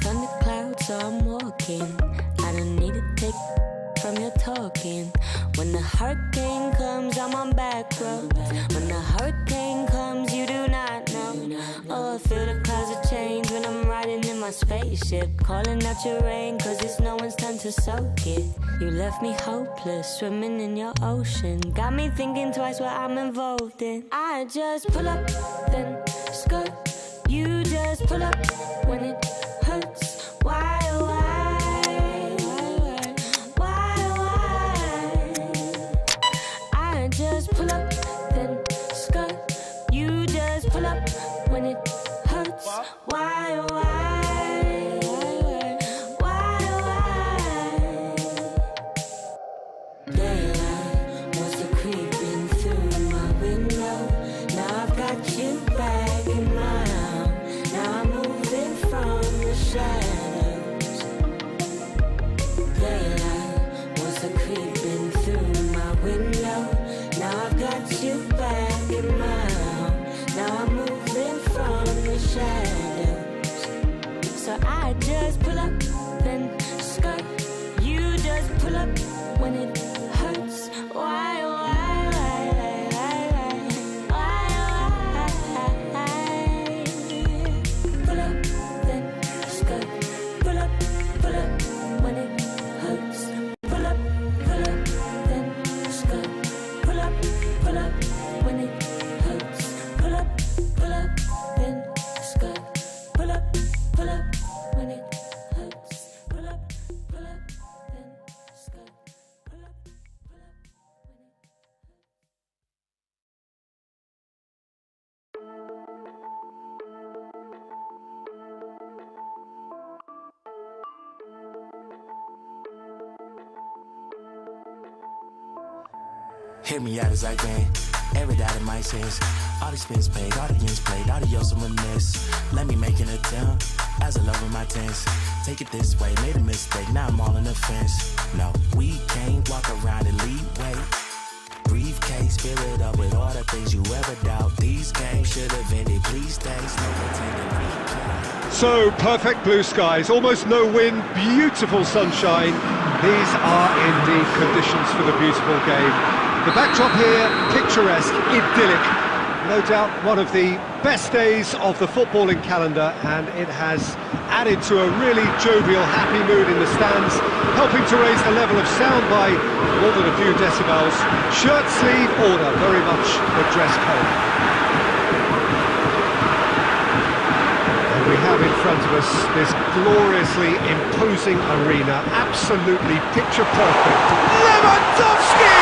Thunderclouds, so I'm walking. I don't need to take from your talking. When the hurricane comes, I'm on back roads. When the hurricane comes, you do not know. Oh, I feel the clouds of change when I'm riding in my spaceship, calling out your rain, cause it's no one's time to soak it. You left me hopeless, swimming in your ocean. Got me thinking twice what I'm involved in. I just pull up, then skirt. You just pull up when it hurts. Why, oh, I just pull up, then skirt. You just pull up when it hurts. Why, oh, Daylight wants to creeping through my window. Now I've got you back in my arms. Now I'm moving from the shadows. Daylight wants to creeping through my window. Now I've got you back in my arms. Now I'm moving from the shadows. So I just pull up, then skirt. You just pull up when it hurts. Why, pull up, then skirt. Pull up when it hurts. Pull up, then skirt. Pull up when it hurts. Pull up, then skirt. Pull up when it hurts. Pull up, then skirt. Pull up when it Hear me out as I can. Air it out of my sense. All expense paid, audience played, adios and remiss. Let me make an attempt as I lower my tense. Take it this way, made a mistake, now I'm all in the fence. No, we can't walk around and lead way. Briefcase, fill it up with all the things you ever doubt. These games should have ended, please stay, slow pretend to replay. So, perfect blue skies, almost no wind, beautiful sunshine. These are indeed conditions for the beautiful game. The backdrop here, picturesque, idyllic. No doubt one of the best days of the footballing calendar, and it has added to a really jovial, happy mood in the stands, helping to raise the level of sound by more than a few decibels. Shirt sleeve order, very much the dress code. And we have in front of us this gloriously imposing arena, absolutely picture perfect. Lewandowski!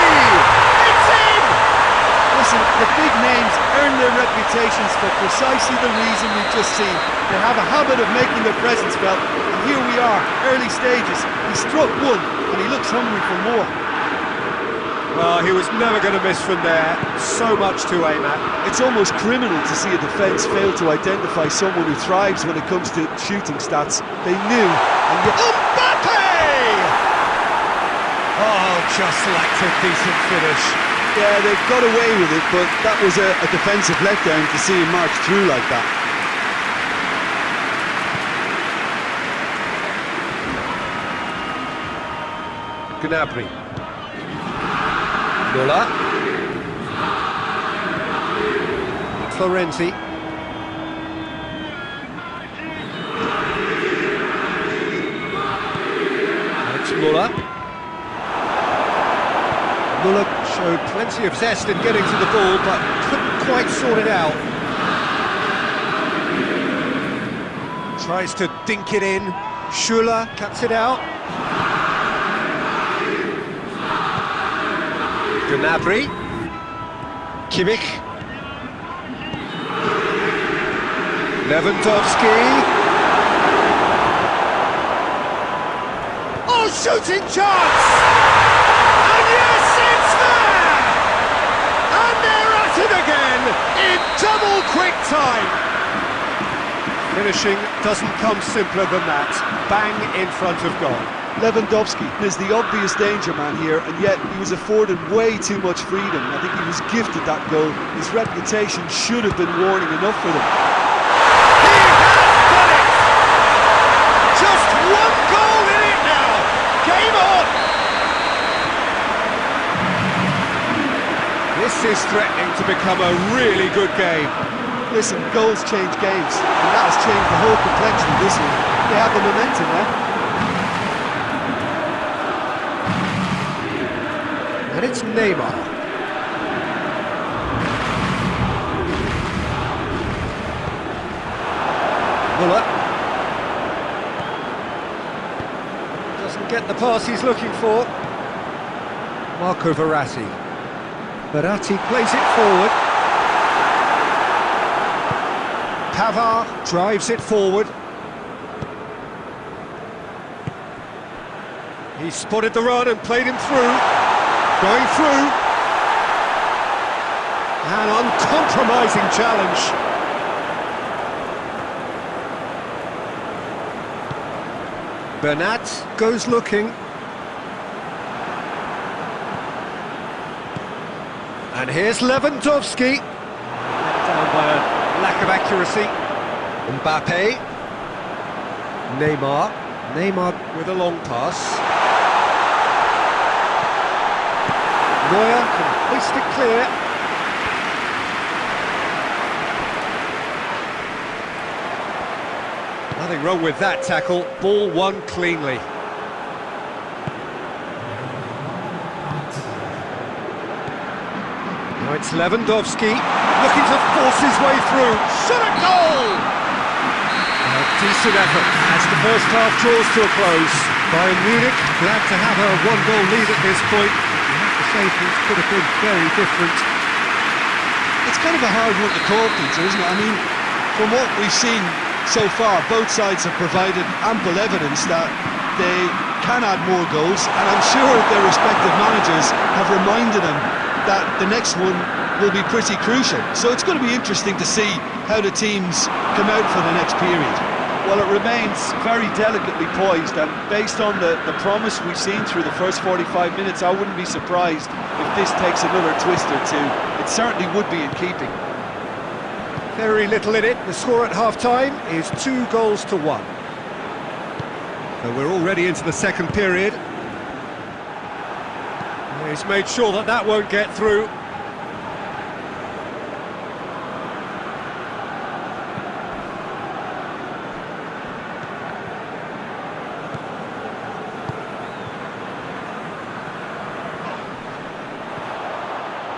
Listen, the big names earn their reputations for precisely the reason we've just seen. They have a habit of making their presence felt, and here we are, early stages. He struck one, and he looks hungry for more. Well, he was never going to miss from there. So much to aim at. It's almost criminal to see a defence fail to identify someone who thrives when it comes to shooting stats. They knew, and yet... Mbappe! Oh, just lacked a decent finish. Yeah, they got away with it, but that was a defensive letdown to see him march through like that. Gnabry. Müller. Florenzi. Alex Müller. Müller showed plenty of zest in getting to the ball, but couldn't quite sort it out. Tries to dink it in. Schuller cuts it out. Gnabry. Kimmich. Lewandowski. Oh, shooting chance! And yes, it's there! And they're at it again in double quick time. Finishing doesn't come simpler than that. Bang in front of goal. Lewandowski is the obvious danger man here, and yet he was afforded way too much freedom. I think he was gifted that goal. His reputation should have been warning enough for them. He threatening to become a really good game. Listen, goals change games, and that has changed the whole complexion of this one. They have the momentum now. And it's Neymar. Muller. Doesn't get the pass he's looking for. Marco Verratti. Verratti plays it forward. Pavard drives it forward. He spotted the run and played him through. Going through. An uncompromising challenge. Bernat goes looking. And here's Lewandowski. Let down by a lack of accuracy. Mbappe. Neymar. Neymar with a long pass. Neuer can hoist it clear. Nothing wrong with that tackle. Ball won cleanly. Now it's Lewandowski looking to force his way through. Shot at goal! A decent effort as the first half draws to a close. Bayern Munich glad to have a one-goal lead at this point. You have to say things could have been very different. It's kind of a hard one to call, Peter, isn't it? I mean, from what we've seen so far, both sides have provided ample evidence that they can add more goals, and I'm sure their respective managers have reminded them that the next one will be pretty crucial. So it's going to be interesting to see how the teams come out for the next period. Well, it remains very delicately poised, and based on the promise we've seen through the first 45 minutes, I wouldn't be surprised if this takes another twist or two. It certainly would be in keeping. Very little in it. The score at half-time is 2-1. So we're already into the second period. He's made sure that that won't get through.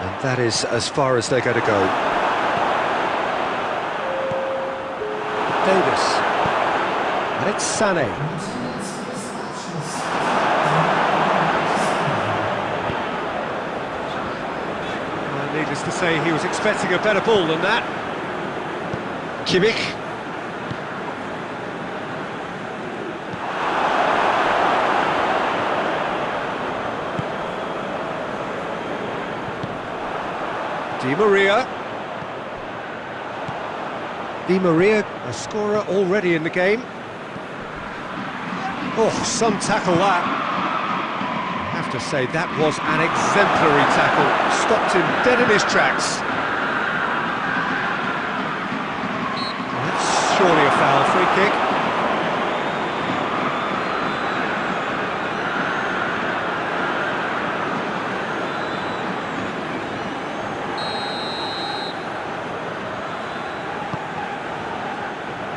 And that is as far as they're going to go. Davis. And it's Sané. Needless to say, he was expecting a better ball than that. Kimmich. Di Maria. Di Maria, a scorer already in the game. Oh, some tackle that. I have to say, that was an exemplary tackle. Stopped him dead in his tracks. That's surely a foul. Free kick.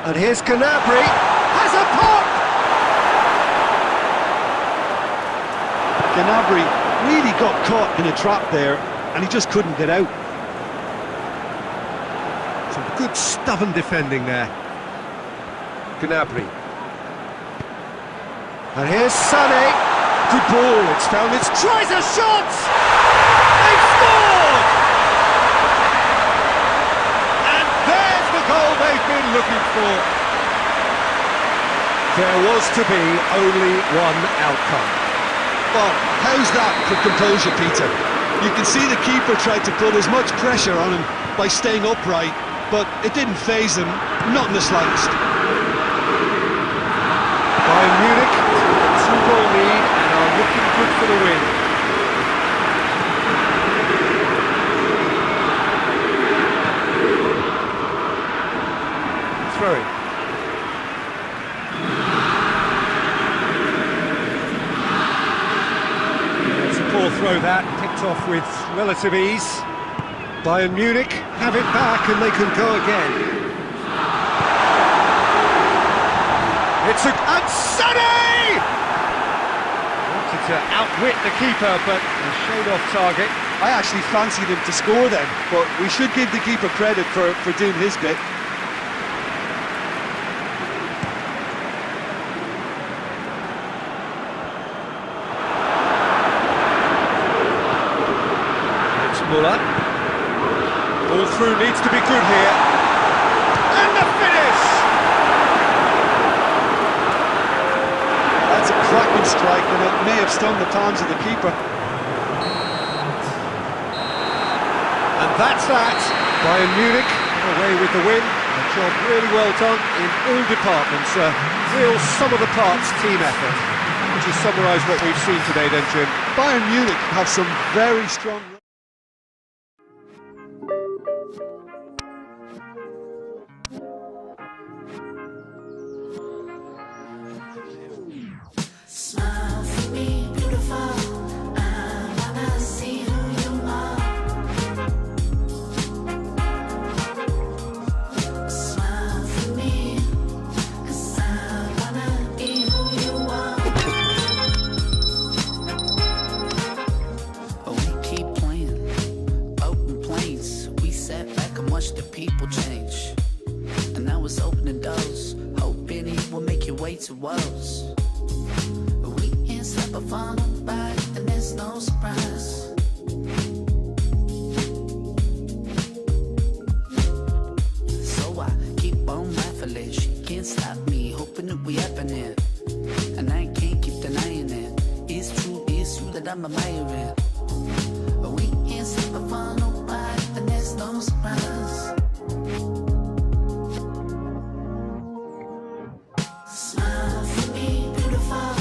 And here's Gnabry. Has a pop! Gnabry really got caught in a trap there, and he just couldn't get out. Some good stubborn defending there. Gnabry. And here's Sané. Good ball, it's found its... Tries a shot! They've scored! And there's the goal they've been looking for. There was to be only one outcome. Well, how's that for composure, Peter? You can see the keeper tried to put as much pressure on him by staying upright, but it didn't faze him, not in the slightest. Bayern Munich, 2-goal lead and are looking good for the win. Throwing. Poor throw that, picked off with relative ease. Bayern Munich have it back and they can go again. And Sonny! Wanted to outwit the keeper, but he showed off target. I actually fancied him to score then, but we should give the keeper credit for doing his bit. It's Muller. All through needs to be good here. And the finish! That's a cracking strike, and it may have stung the palms of the keeper. And that's that. Bayern Munich away with the win. A job really well done in all departments. A real sum-of-the-parts team effort. Would you summarise what we've seen today then, Jim? Bayern Munich have some very strong... Smile for me, beautiful. I wanna see who you are. Smile for me, 'cause I wanna be who you are. Oh, we keep playing, open planes. We sat back and watched the people change. And I was opening doors, hoping it will make your way to us. Step up on nobody, and there's no surprise. So I keep on laughing, she can't stop me, hoping that we happening. And I can't keep denying it. It's true that I'm admiring. But we ain't step up on nobody, and there's no surprise. Smile for me, beautiful.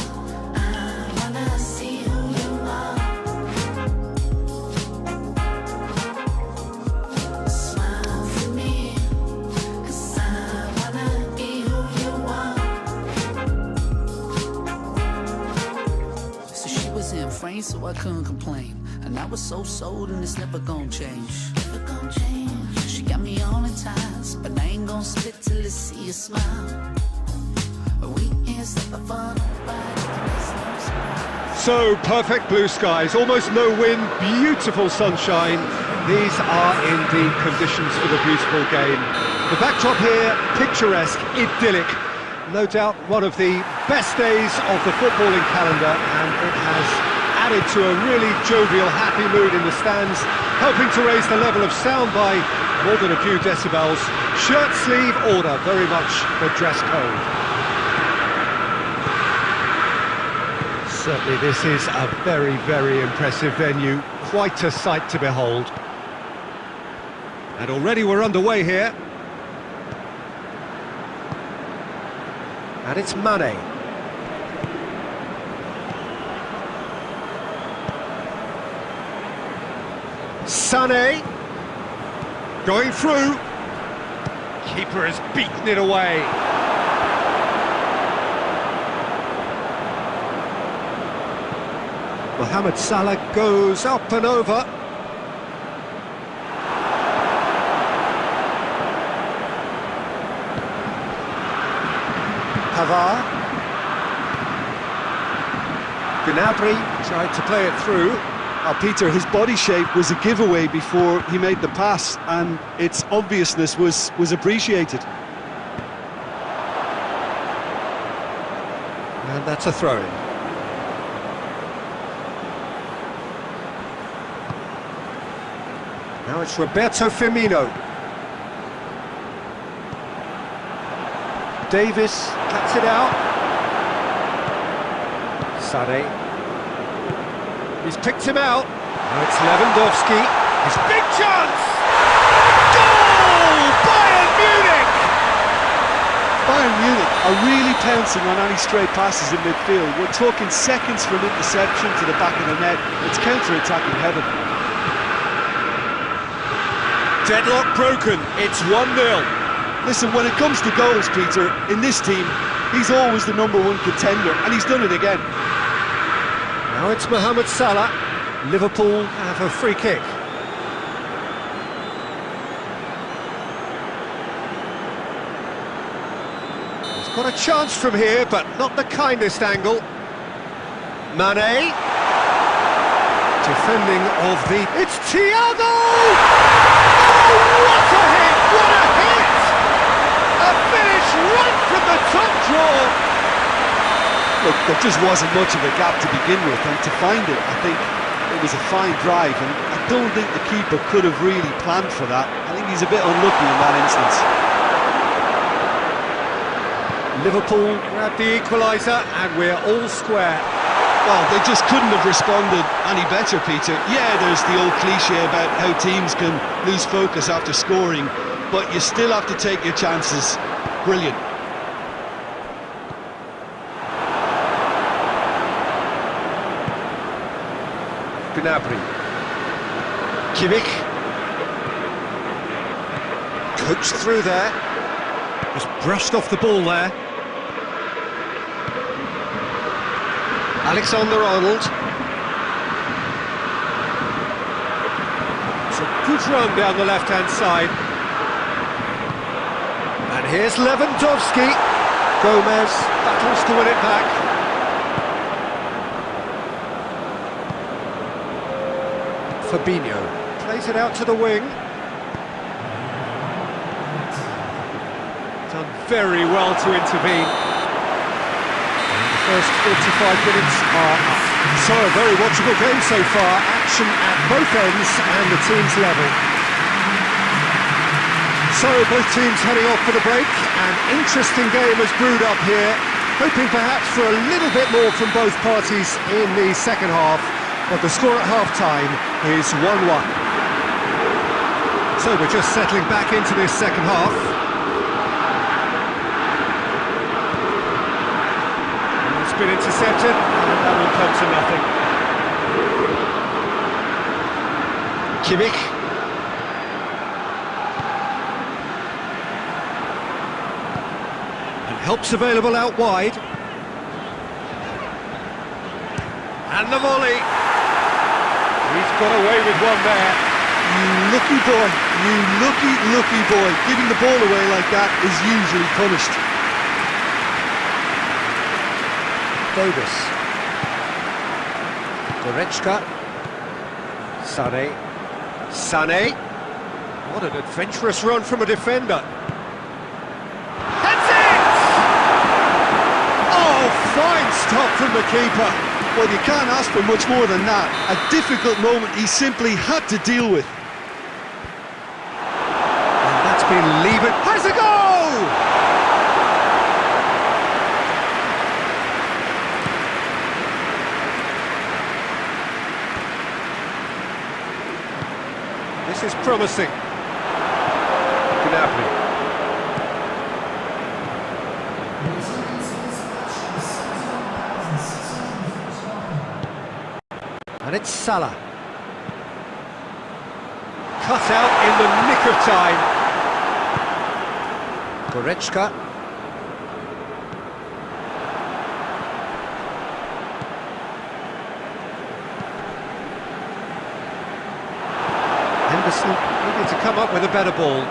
So I couldn't complain, and I was so sold, and it's never gonna change. Never gonna change. She got me on in ties, but I ain't gonna split till I see a smile. We ain't stepping for nobody. So, perfect blue skies, almost no wind, beautiful sunshine. These are indeed conditions for the beautiful game. The backdrop here, picturesque, idyllic. No doubt one of the best days of the footballing calendar, and it has added to a really jovial, happy mood in the stands, helping to raise the level of sound by more than a few decibels. Shirt sleeve order, very much the dress code. Certainly this is a very, very impressive venue, quite a sight to behold. And already we're underway here. And it's Mane. Sané going through. Keeper has beaten it away. Mohamed Salah goes up and over. Pavard. Gnabry tried to play it through. Peter, his body shape was a giveaway before he made the pass, and its obviousness was appreciated. And that's a throw-in. Now it's Roberto Firmino. Davis cuts it out. Sané. He's picked him out. Now it's Lewandowski. His big chance! Goal! Bayern Munich! Bayern Munich are really pouncing on any stray passes in midfield. We're talking seconds from interception to the back of the net. It's counter-attacking heaven. Deadlock broken. It's 1-0. Listen, when it comes to goals, Peter, in this team, he's always the #1 contender, and he's done it again. Now it's Mohamed Salah. Liverpool have a free kick. Got a chance from here, but not the kindest angle. Mane. Defending of the... It's Thiago! Oh, what a hit! What a hit! A finish right from the top draw! Look, there just wasn't much of a gap to begin with, and to find it, I think it was a fine drive, and I don't think the keeper could have really planned for that. I think he's a bit unlucky in that instance. Liverpool grab the equaliser, and we're all square. Well, they just couldn't have responded any better, Peter. Yeah, there's the old cliche about how teams can lose focus after scoring, but you still have to take your chances. Brilliant. Gnabry. Kimmich. Coached through there. Just brushed off the ball there. Alexander-Arnold. It's a good run down the left-hand side. And here's Lewandowski. Gomez battles to win it back. Fabinho plays it out to the wing. Done very well to intervene. First 45 minutes are up. So a very watchable game so far. Action at both ends and the teams level. So both teams heading off for the break. An interesting game has brewed up here. Hoping perhaps for a little bit more from both parties in the second half. But the score at half-time is 1-1. So we're just settling back into this second half. It's been intercepted, and that will come to nothing. Kimmich. And help's available out wide. And the volley. He's got away with one there. You lucky boy, you lucky boy. Giving the ball away like that is usually punished. Davis. Goretzka. Sané. What an adventurous run from a defender. That's it! Oh, fine stop from the keeper. Well, you can't ask for much more than that. A difficult moment he simply had to deal with. And that's been levered. Has a goal! This is promising. Gnabry. And it's Salah. Cut out in the nick of time. Goretzka. Henderson needed to come up with a better ball.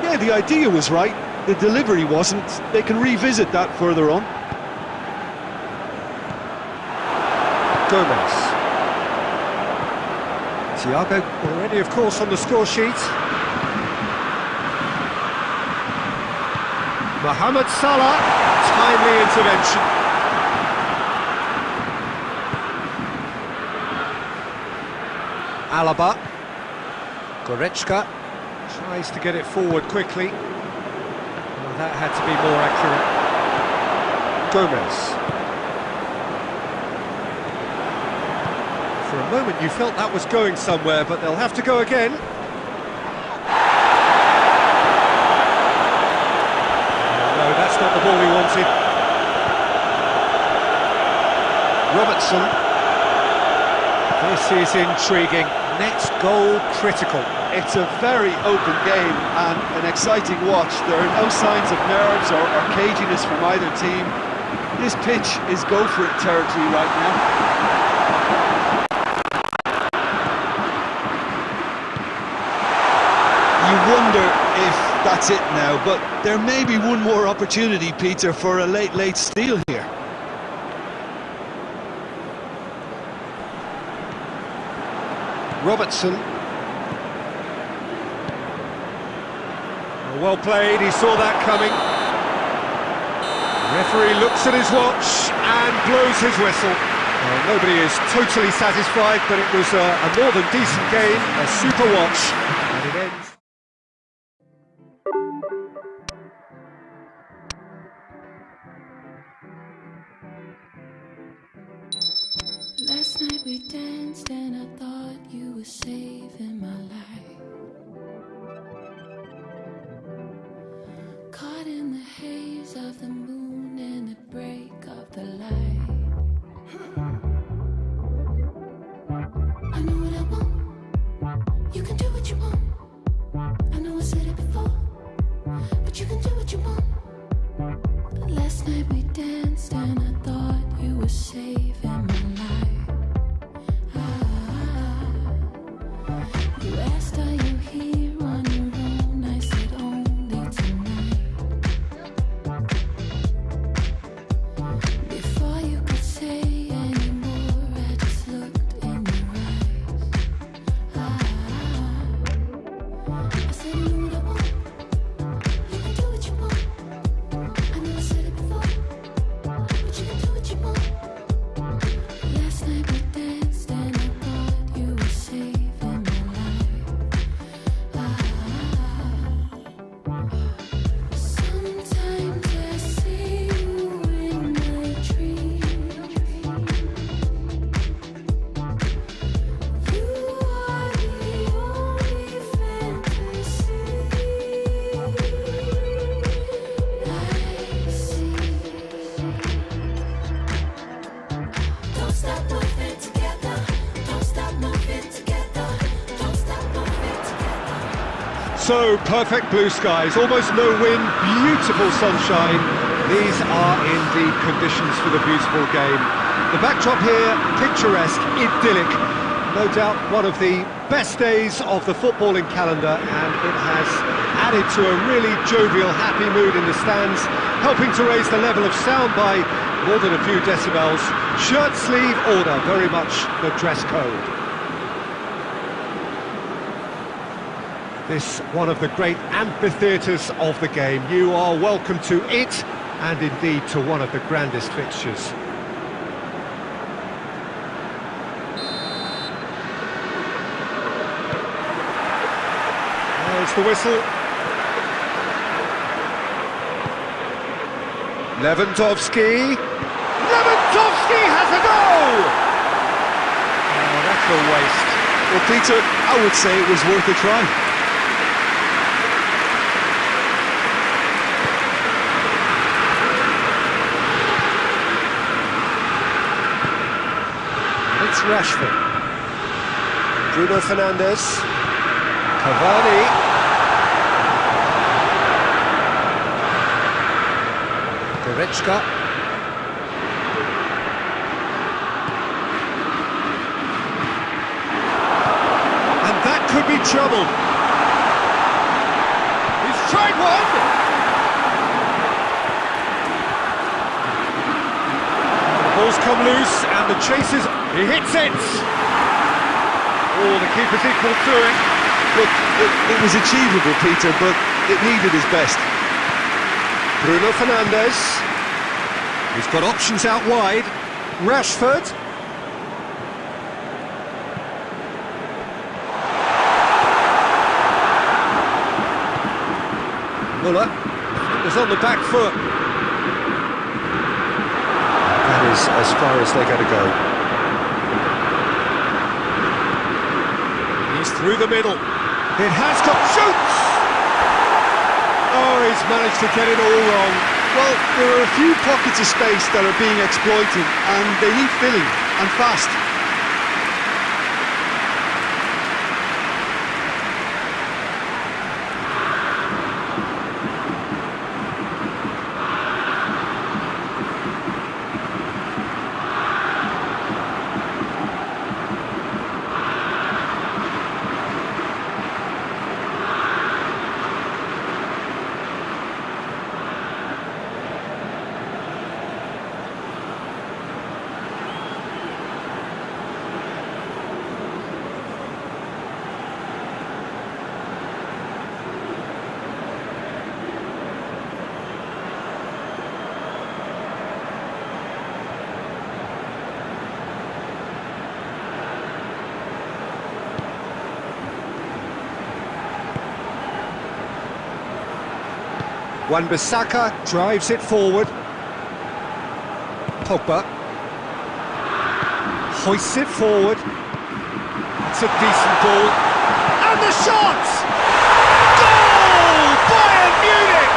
Yeah, the idea was right. The delivery wasn't. They can revisit that further on. Gomez. Thiago already, of course, on the score sheet. Mohamed Salah, timely intervention. Alaba. Goretzka tries to get it forward quickly. Well, that had to be more accurate. Gomez. For a moment you felt that was going somewhere, but they'll have to go again. No, that's not the ball he wanted. Robertson. This is intriguing. Next goal critical. It's a very open game and an exciting watch. There are no signs of nerves or caginess from either team. This pitch is go-for-it territory right now. You wonder if that that's it now, but there may be one more opportunity, Peter, for a late steal here. Robertson. Well played, he saw that coming. The referee looks at his watch and blows his whistle. Well, nobody is totally satisfied, but it was a more than decent game, a super watch, and it ends. Last night we danced and I thought you were saving my life. Caught in the haze of the moon and the break of the light. I know what I want. You can do what you want. I know I said it before, but you can do what you want. Last night we danced and I thought you were saving my life. You asked, are you here on your own? I said only tonight. Before you could say any more, I just looked in your eyes. I said, you know what I want. You can do what you want. I know I said it before, but you can do what you want. Last night we danced and I thought you were saving my life. Sometimes I see you in my dreams. You are the only fantasy I see. Don't stop moving together. Don't stop moving together. Don't stop moving together. So, perfect blue skies, almost no wind, beautiful sunshine. These are indeed conditions for the beautiful game. The backdrop here, picturesque, idyllic. No doubt one of the best days of the footballing calendar, and it has added to a really jovial, happy mood in the stands, helping to raise the level of sound by more than a few decibels. Shirt sleeve order, very much the dress code. This one of the great amphitheatres of the game. You are welcome to it, and indeed to one of the grandest fixtures. There's the whistle. Lewandowski. Lewandowski has a goal! Oh, that's a waste. Well, Peter, I would say it was worth a try. It's Rashford. Bruno Fernandes. Cavani. Goretzka. And that could be trouble. He's tried one. The ball's come loose and the chase is... He hits it! Oh, the keeper's equal to it. Look, it was achievable, Peter, but it needed his best. Bruno Fernandes. He's got options out wide. Rashford. Muller. It was on the back foot. That is as far as they're going to go. He's through the middle. It has got... Shoots! Oh, he's managed to get it all wrong. Well, there are a few pockets of space that are being exploited, and they need filling, and fast. Wan-Bissaka drives it forward. Pogba hoists it forward. It's a decent ball. And the shot! Goal! Bayern Munich!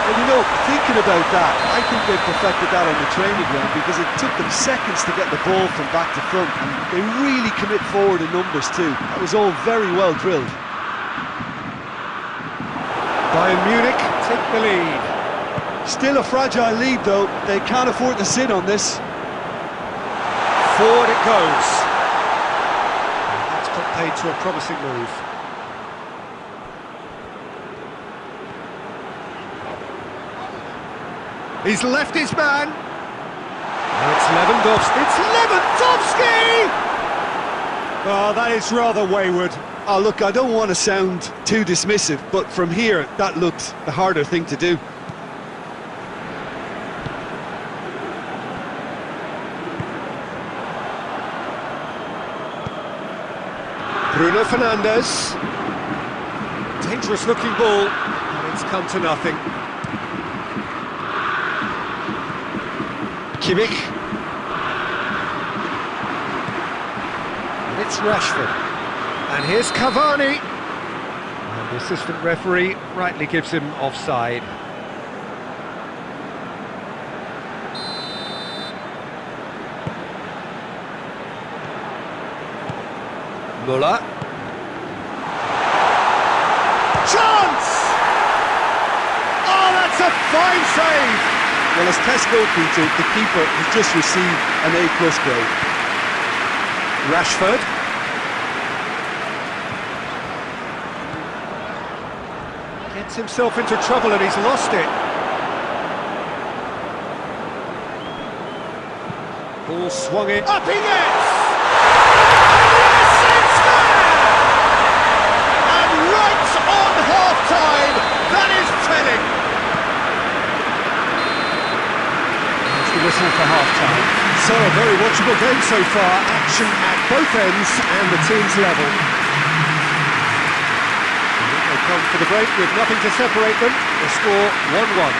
Well, you know, thinking about that, I think they perfected that on the training ground because it took them seconds to get the ball from back to front, and they really commit forward in numbers too. That was all very well drilled. Bayern Munich take the lead. Still a fragile lead though, they can't afford to sit on this. Forward it goes. That's put paid to a promising move. He's left his man. Oh, it's Lewandowski. It's Lewandowski! Oh, that is rather wayward. Oh look, I don't want to sound too dismissive, but from here, that looked the harder thing to do. Bruno Fernandes. Dangerous looking ball, and it's come to nothing. Kimmich. And it's Rashford. And here's Cavani. And the assistant referee rightly gives him offside. Müller. Chance! Oh, that's a fine save! Well, as Tesco, Peter, the keeper has just received an A+ grade. Rashford. Gets himself into trouble and he's lost it. Ball swung in. Up he gets! Yes, it's there! And right on half-time, that is telling. That's the whistle for half-time. So a very watchable game so far. Action at both ends and the teams level. They come for the break with nothing to separate them. The score 1-1.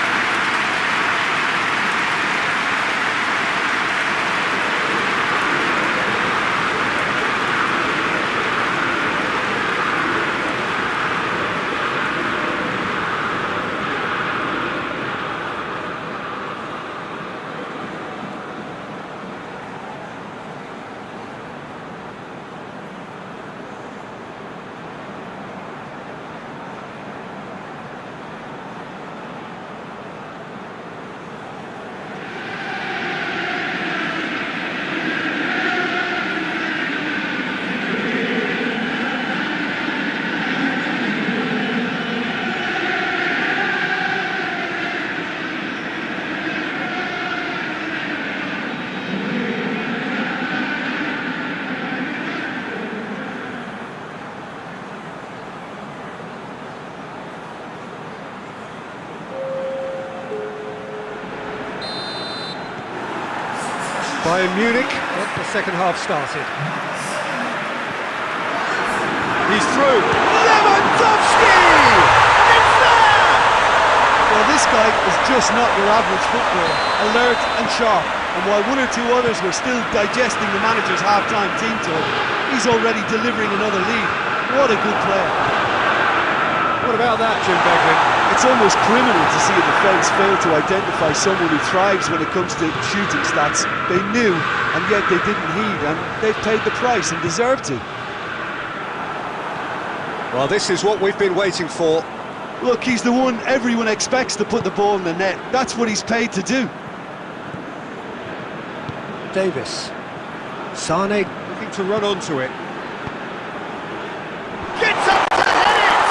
Bayern Munich, well, the second half started. He's through. Lewandowski! It's there! Well, this guy is just not your average footballer, alert and sharp. And while one or two others were still digesting the manager's half-time team talk, he's already delivering another lead. What a good player. What about that, Jim Beglin? It's almost criminal to see a defence fail to identify someone who thrives when it comes to shooting stats. They knew, and yet they didn't heed, and they've paid the price and deserve to. Well, this is what we've been waiting for. Look, he's the one everyone expects to put the ball in the net. That's what he's paid to do. Davis. Sane looking to run onto it. Gets up to head it!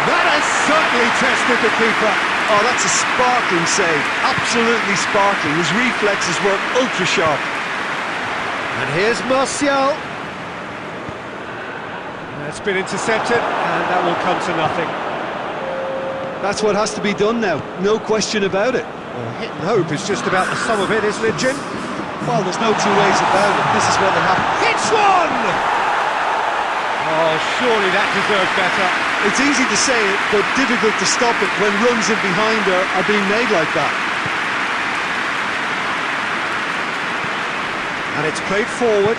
That has certainly tested the keeper. Oh, that's a sparkling save. Absolutely sparkling. His reflexes were ultra sharp. And here's Martial. That's been intercepted, and that will come to nothing. That's what has to be done now. No question about it. Well, hit and hope is just about the sum of it, isn't it, Jim? Well, there's no two ways about it. This is what will happen. Hits one! Oh, surely that deserved better. It's easy to say it, but difficult to stop it when runs in behind are being made like that. And it's played forward.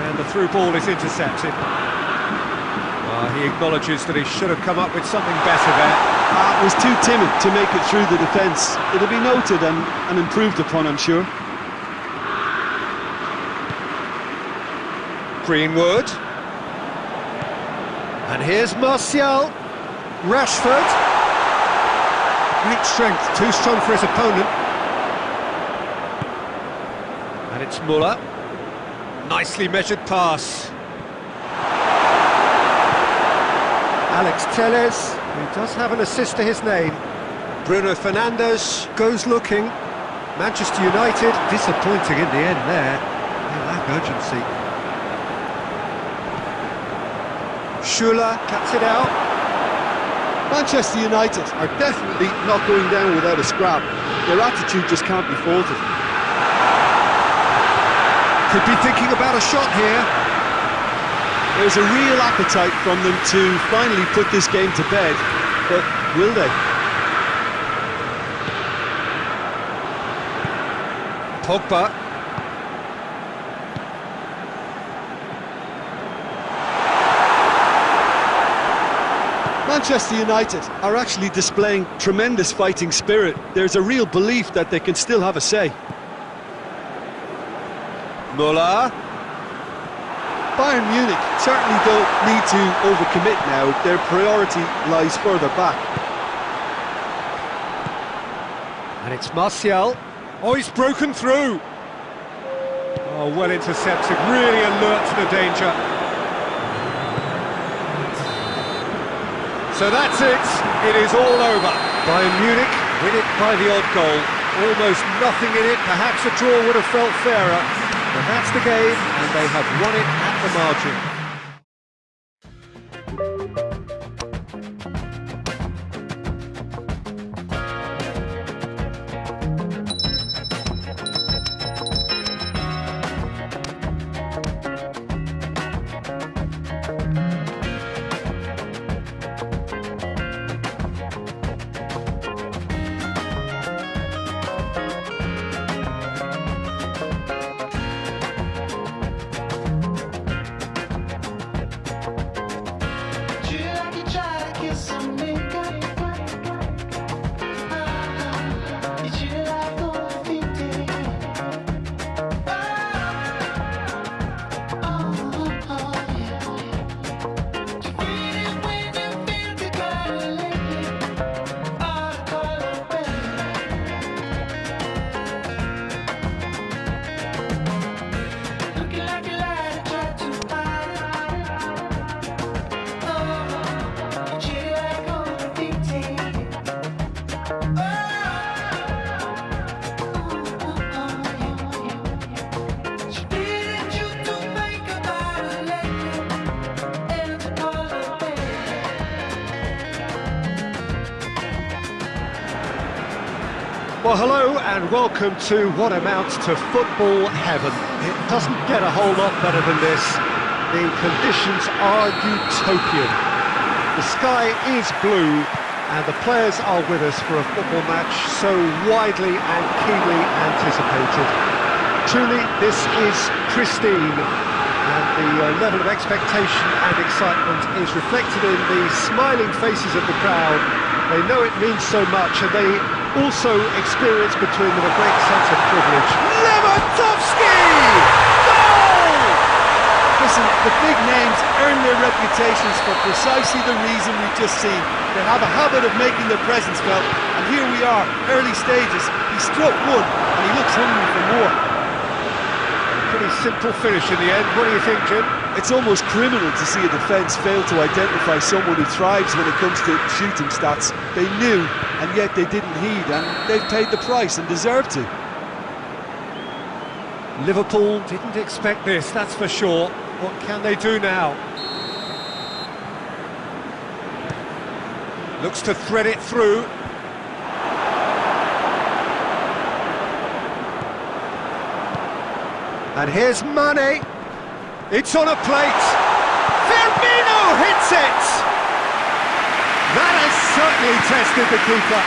And the through ball is intercepted. He acknowledges that he should have come up with something better there. Was too timid to make it through the defence. It'll be noted and improved upon, I'm sure. Greenwood. And here's Martial. Rashford. Great strength, too strong for his opponent. And it's Muller. Nicely measured pass. Alex Telles, who does have an assist to his name. Bruno Fernandes goes looking. Manchester United, disappointing in the end there. They lack urgency. Schuller cuts it out. Manchester United are definitely not going down without a scrap. Their attitude just can't be faulted. Could be thinking about a shot here. There's a real appetite from them to finally put this game to bed, but will they? Pogba. Manchester United are actually displaying tremendous fighting spirit. There's a real belief that they can still have a say. Muller. Bayern Munich certainly don't need to overcommit now. Their priority lies further back. And it's Martial. Oh, he's broken through. Oh, well intercepted, really alert to the danger. So that's it. It is all over. Bayern Munich win it by the odd goal. Almost nothing in it. Perhaps a draw would have felt fairer. But that's the game, and they have won it at the margin. Well, hello and welcome to what amounts to football heaven. It doesn't get a whole lot better than this. The conditions are utopian. The sky is blue and the players are with us for a football match so widely and keenly anticipated. Truly, this is pristine, and the level of expectation and excitement is reflected in the smiling faces of the crowd. They know it means so much, and they also experience between them a great sense of privilege. Lewandowski! Goal! Listen, the big names earn their reputations for precisely the reason we've just seen. They have a habit of making their presence felt, and here we are, early stages. He struck one, and he looks hungry for more. Pretty simple finish in the end. What do you think, Jim? It's almost criminal to see a defence fail to identify someone who thrives when it comes to shooting stats. They knew, and yet they didn't heed, and they've paid the price and deserve to. Liverpool didn't expect this, that's for sure. What can they do now? Looks to thread it through. And here's Mane. It's on a plate. Firmino! hits it! That has certainly tested the keeper.